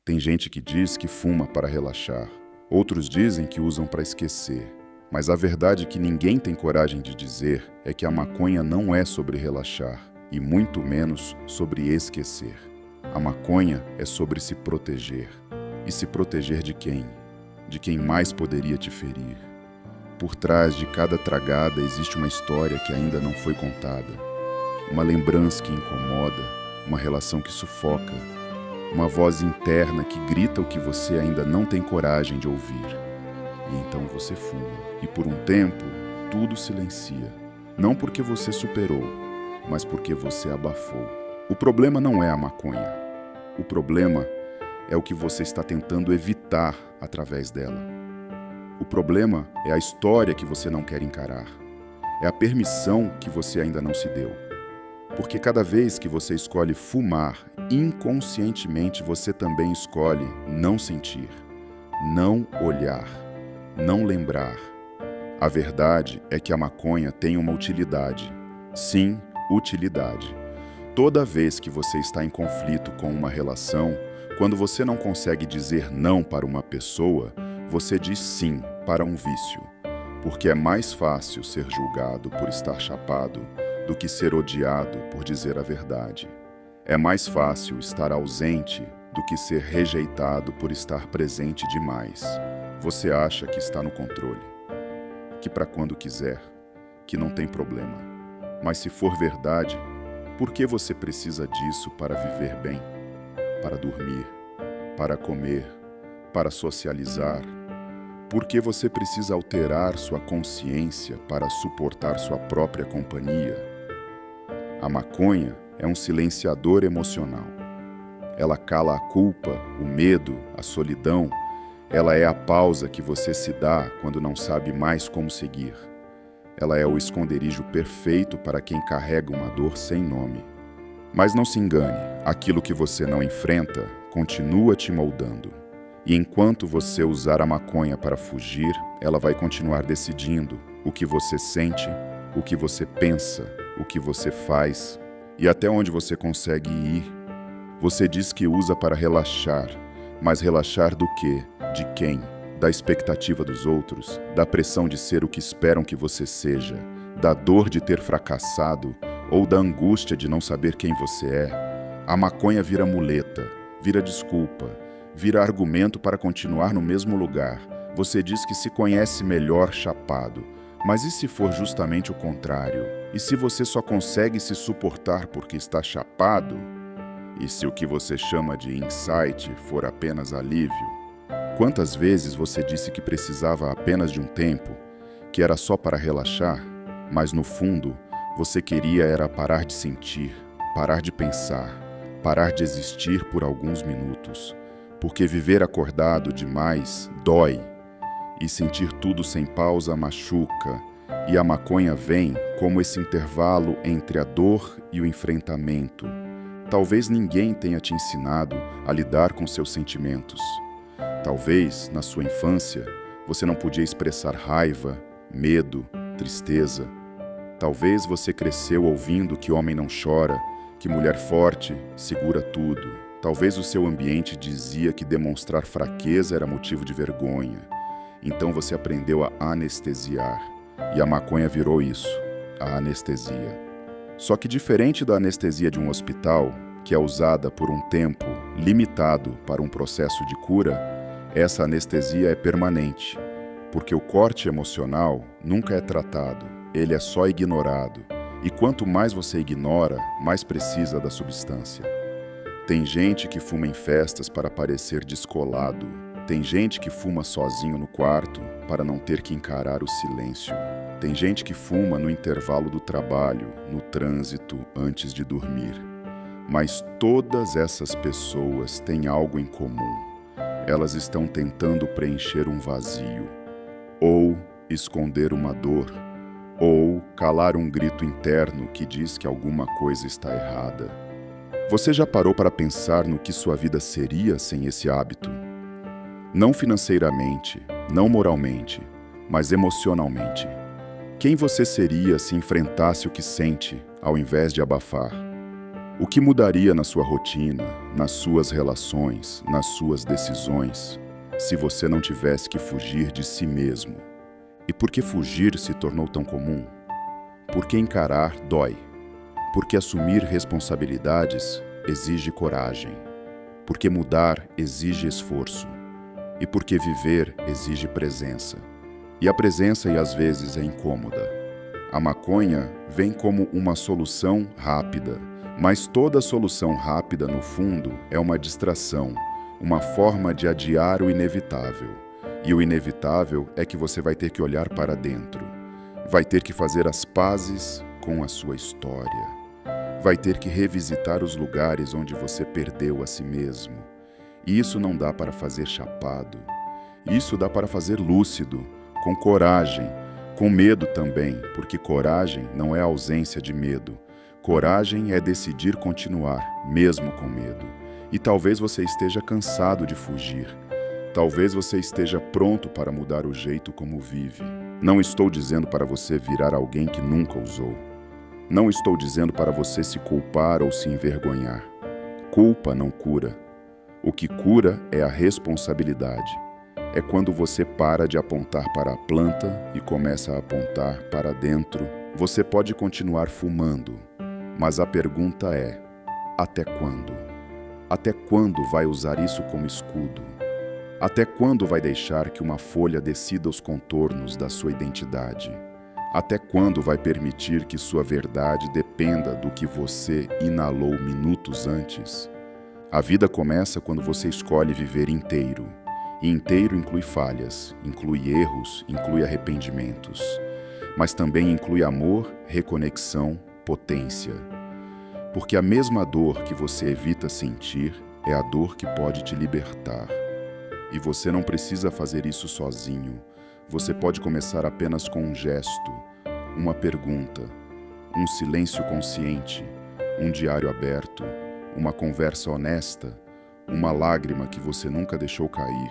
Tem gente que diz que fuma para relaxar. Outros dizem que usam para esquecer. Mas a verdade que ninguém tem coragem de dizer é que a maconha não é sobre relaxar, e muito menos sobre esquecer. A maconha é sobre se proteger. E se proteger de quem? De quem mais poderia te ferir. Por trás de cada tragada existe uma história que ainda não foi contada. Uma lembrança que incomoda, uma relação que sufoca, uma voz interna que grita o que você ainda não tem coragem de ouvir. E então você fuma. E por um tempo, tudo silencia. Não porque você superou, mas porque você abafou. O problema não é a maconha. O problema é o que você está tentando evitar através dela. O problema é a história que você não quer encarar. É a permissão que você ainda não se deu. Porque cada vez que você escolhe fumar, inconscientemente você também escolhe não sentir, não olhar, não lembrar. A verdade é que a maconha tem uma utilidade. Sim, utilidade. Toda vez que você está em conflito com uma relação, quando você não consegue dizer não para uma pessoa, você diz sim para um vício. Porque é mais fácil ser julgado por estar chapado do que ser odiado por dizer a verdade. É mais fácil estar ausente do que ser rejeitado por estar presente demais. Você acha que está no controle, que para quando quiser, que não tem problema. Mas se for verdade, por que você precisa disso para viver bem? Para dormir, para comer, para socializar? Por que você precisa alterar sua consciência para suportar sua própria companhia? A maconha é um silenciador emocional. Ela cala a culpa, o medo, a solidão. Ela é a pausa que você se dá quando não sabe mais como seguir. Ela é o esconderijo perfeito para quem carrega uma dor sem nome. Mas não se engane, aquilo que você não enfrenta continua te moldando. E enquanto você usar a maconha para fugir, ela vai continuar decidindo o que você sente, o que você pensa, o que você faz e até onde você consegue ir. Você diz que usa para relaxar, mas relaxar do quê? De quem? Da expectativa dos outros? Da pressão de ser o que esperam que você seja? Da dor de ter fracassado? Ou da angústia de não saber quem você é? A maconha vira muleta, vira desculpa, vira argumento para continuar no mesmo lugar. Você diz que se conhece melhor chapado. Mas e se for justamente o contrário? E se você só consegue se suportar porque está chapado? E se o que você chama de insight for apenas alívio? Quantas vezes você disse que precisava apenas de um tempo, que era só para relaxar, mas no fundo você queria era parar de sentir, parar de pensar, parar de existir por alguns minutos, porque viver acordado demais dói. E sentir tudo sem pausa machuca, e a maconha vem como esse intervalo entre a dor e o enfrentamento. Talvez ninguém tenha te ensinado a lidar com seus sentimentos. Talvez, na sua infância, você não podia expressar raiva, medo, tristeza. Talvez você cresceu ouvindo que homem não chora, que mulher forte segura tudo. Talvez o seu ambiente dizia que demonstrar fraqueza era motivo de vergonha. Então você aprendeu a anestesiar, e a maconha virou isso, a anestesia. Só que diferente da anestesia de um hospital, que é usada por um tempo limitado para um processo de cura, essa anestesia é permanente, porque o corte emocional nunca é tratado, ele é só ignorado, e quanto mais você ignora, mais precisa da substância. Tem gente que fuma em festas para parecer descolado. Tem gente que fuma sozinho no quarto para não ter que encarar o silêncio. Tem gente que fuma no intervalo do trabalho, no trânsito, antes de dormir. Mas todas essas pessoas têm algo em comum. Elas estão tentando preencher um vazio, ou esconder uma dor, ou calar um grito interno que diz que alguma coisa está errada. Você já parou para pensar no que sua vida seria sem esse hábito? Não financeiramente, não moralmente, mas emocionalmente. Quem você seria se enfrentasse o que sente, ao invés de abafar? O que mudaria na sua rotina, nas suas relações, nas suas decisões, se você não tivesse que fugir de si mesmo? E por que fugir se tornou tão comum? Porque encarar dói. Porque assumir responsabilidades exige coragem. Porque mudar exige esforço. E porque viver exige presença. E a presença, às vezes, é incômoda. A maconha vem como uma solução rápida, mas toda solução rápida, no fundo, é uma distração, uma forma de adiar o inevitável. E o inevitável é que você vai ter que olhar para dentro, vai ter que fazer as pazes com a sua história, vai ter que revisitar os lugares onde você perdeu a si mesmo. E isso não dá para fazer chapado, isso dá para fazer lúcido, com coragem, com medo também, porque coragem não é ausência de medo. Coragem é decidir continuar, mesmo com medo. E talvez você esteja cansado de fugir. Talvez você esteja pronto para mudar o jeito como vive. Não estou dizendo para você virar alguém que nunca usou. Não estou dizendo para você se culpar ou se envergonhar. Culpa não cura. O que cura é a responsabilidade. É quando você para de apontar para a planta e começa a apontar para dentro. Você pode continuar fumando, mas a pergunta é: até quando? Até quando vai usar isso como escudo? Até quando vai deixar que uma folha decida os contornos da sua identidade? Até quando vai permitir que sua verdade dependa do que você inalou minutos antes? A vida começa quando você escolhe viver inteiro. E inteiro inclui falhas, inclui erros, inclui arrependimentos. Mas também inclui amor, reconexão, potência. Porque a mesma dor que você evita sentir é a dor que pode te libertar. E você não precisa fazer isso sozinho. Você pode começar apenas com um gesto, uma pergunta, um silêncio consciente, um diário aberto, uma conversa honesta, uma lágrima que você nunca deixou cair.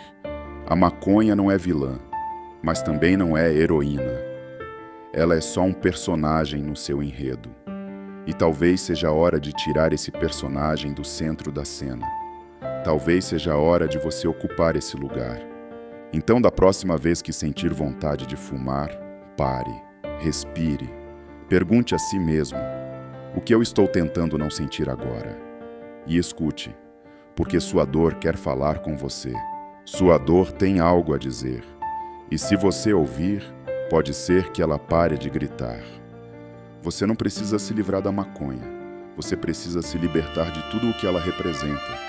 A maconha não é vilã, mas também não é heroína. Ela é só um personagem no seu enredo. E talvez seja a hora de tirar esse personagem do centro da cena. Talvez seja a hora de você ocupar esse lugar. Então, da próxima vez que sentir vontade de fumar, pare, respire, pergunte a si mesmo: o que eu estou tentando não sentir agora? E escute, porque sua dor quer falar com você. Sua dor tem algo a dizer. E se você ouvir, pode ser que ela pare de gritar. Você não precisa se livrar da maconha. Você precisa se libertar de tudo o que ela representa.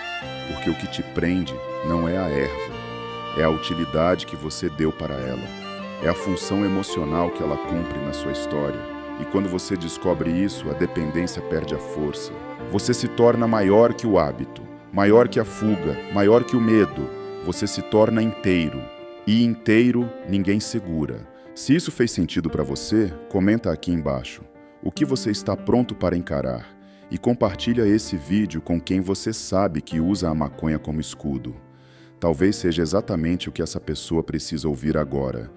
Porque o que te prende não é a erva. É a utilidade que você deu para ela. É a função emocional que ela cumpre na sua história. E quando você descobre isso, a dependência perde a força. Você se torna maior que o hábito, maior que a fuga, maior que o medo. Você se torna inteiro. E inteiro ninguém segura. Se isso fez sentido para você, comenta aqui embaixo. O que você está pronto para encarar? E compartilha esse vídeo com quem você sabe que usa a maconha como escudo. Talvez seja exatamente o que essa pessoa precisa ouvir agora.